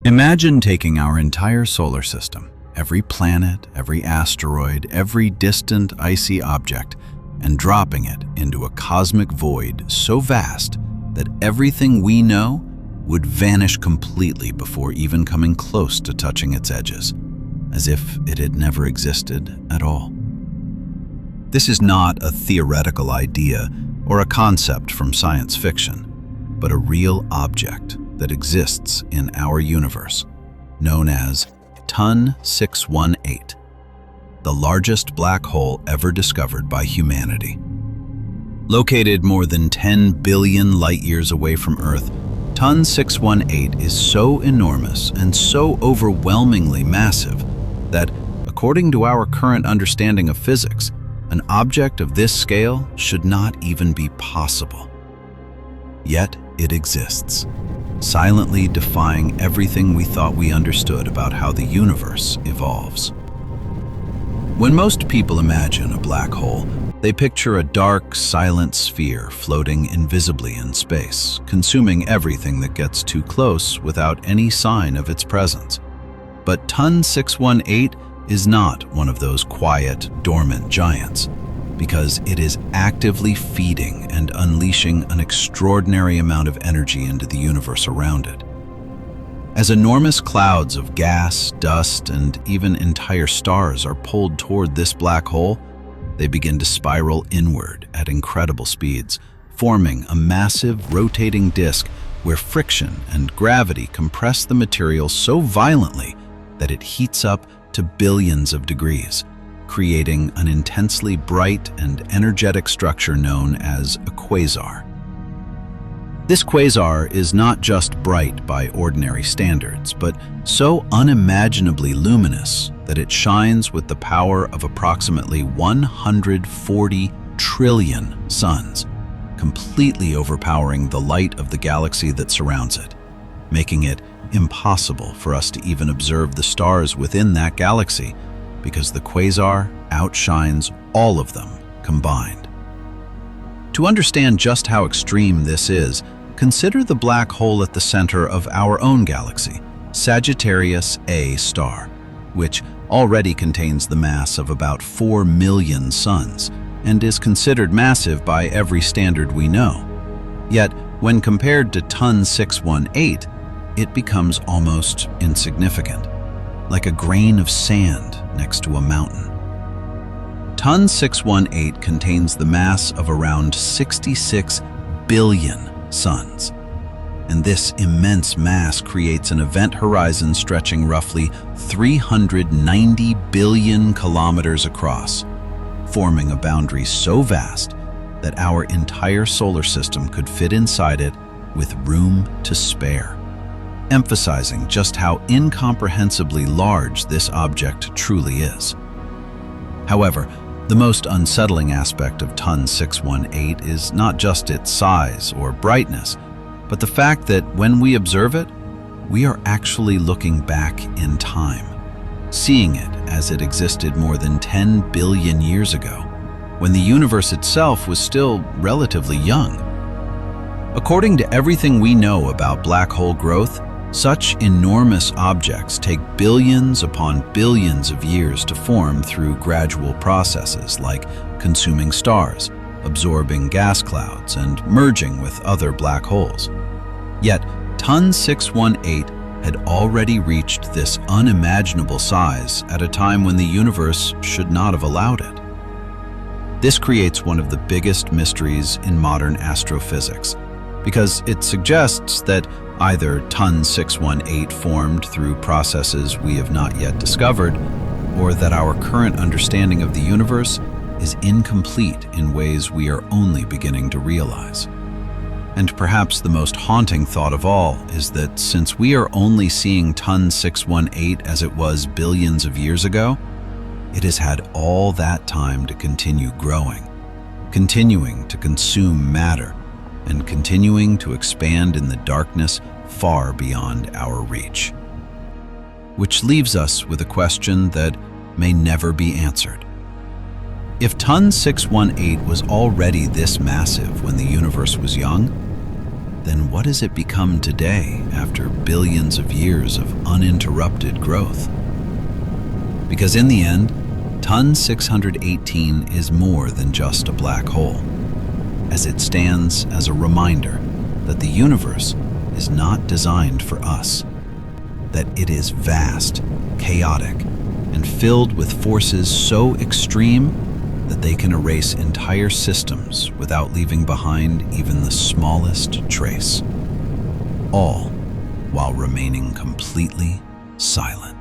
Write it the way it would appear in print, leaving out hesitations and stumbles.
Imagine taking our entire solar system, every planet, every asteroid, every distant icy object, and dropping it into a cosmic void so vast that everything we know would vanish completely before even coming close to touching its edges, as if it had never existed at all. This is not a theoretical idea or a concept from science fiction, but a real object that exists in our universe, known as TON 618, the largest black hole ever discovered by humanity. Located more than 10 billion light-years away from Earth, TON 618 is so enormous and so overwhelmingly massive that, according to our current understanding of physics, an object of this scale should not even be possible. Yet it exists, silently defying everything we thought we understood about how the universe evolves. When most people imagine a black hole, they picture a dark, silent sphere floating invisibly in space, consuming everything that gets too close without any sign of its presence. But TON 618 is not one of those quiet, dormant giants, because it is actively feeding and unleashing an extraordinary amount of energy into the universe around it. As enormous clouds of gas, dust, and even entire stars are pulled toward this black hole, they begin to spiral inward at incredible speeds, forming a massive rotating disk where friction and gravity compress the material so violently that it heats up to billions of degrees, creating an intensely bright and energetic structure known as a quasar. This quasar is not just bright by ordinary standards, but so unimaginably luminous that it shines with the power of approximately 140 trillion suns, completely overpowering the light of the galaxy that surrounds it, making it impossible for us to even observe the stars within that galaxy, because the quasar outshines all of them combined. To understand just how extreme this is, consider the black hole at the center of our own galaxy, Sagittarius A star, which already contains the mass of about 4 million suns and is considered massive by every standard we know. Yet, when compared to TON 618, it becomes almost insignificant, like a grain of sand next to a mountain. TON 618 contains the mass of around 66 billion suns, and this immense mass creates an event horizon stretching roughly 390 billion kilometers across, forming a boundary so vast that our entire solar system could fit inside it with room to spare, emphasizing just how incomprehensibly large this object truly is. However, the most unsettling aspect of TON 618 is not just its size or brightness, but the fact that when we observe it, we are actually looking back in time, seeing it as it existed more than 10 billion years ago, when the universe itself was still relatively young. According to everything we know about black hole growth, such enormous objects take billions upon billions of years to form through gradual processes like consuming stars, absorbing gas clouds, and merging with other black holes. Yet, TON 618 had already reached this unimaginable size at a time when the universe should not have allowed it. This creates one of the biggest mysteries in modern astrophysics, because it suggests that either TON 618 formed through processes we have not yet discovered, or that our current understanding of the universe is incomplete in ways we are only beginning to realize. And perhaps the most haunting thought of all is that since we are only seeing TON 618 as it was billions of years ago, it has had all that time to continue growing, continuing to consume matter, and continuing to expand in the darkness far beyond our reach. Which leaves us with a question that may never be answered. If TON 618 was already this massive when the universe was young, then what has it become today after billions of years of uninterrupted growth? Because in the end, Ton 618 is more than just a black hole, as it stands as a reminder that the universe is not designed for us, that it is vast, chaotic, and filled with forces so extreme that they can erase entire systems without leaving behind even the smallest trace, all while remaining completely silent.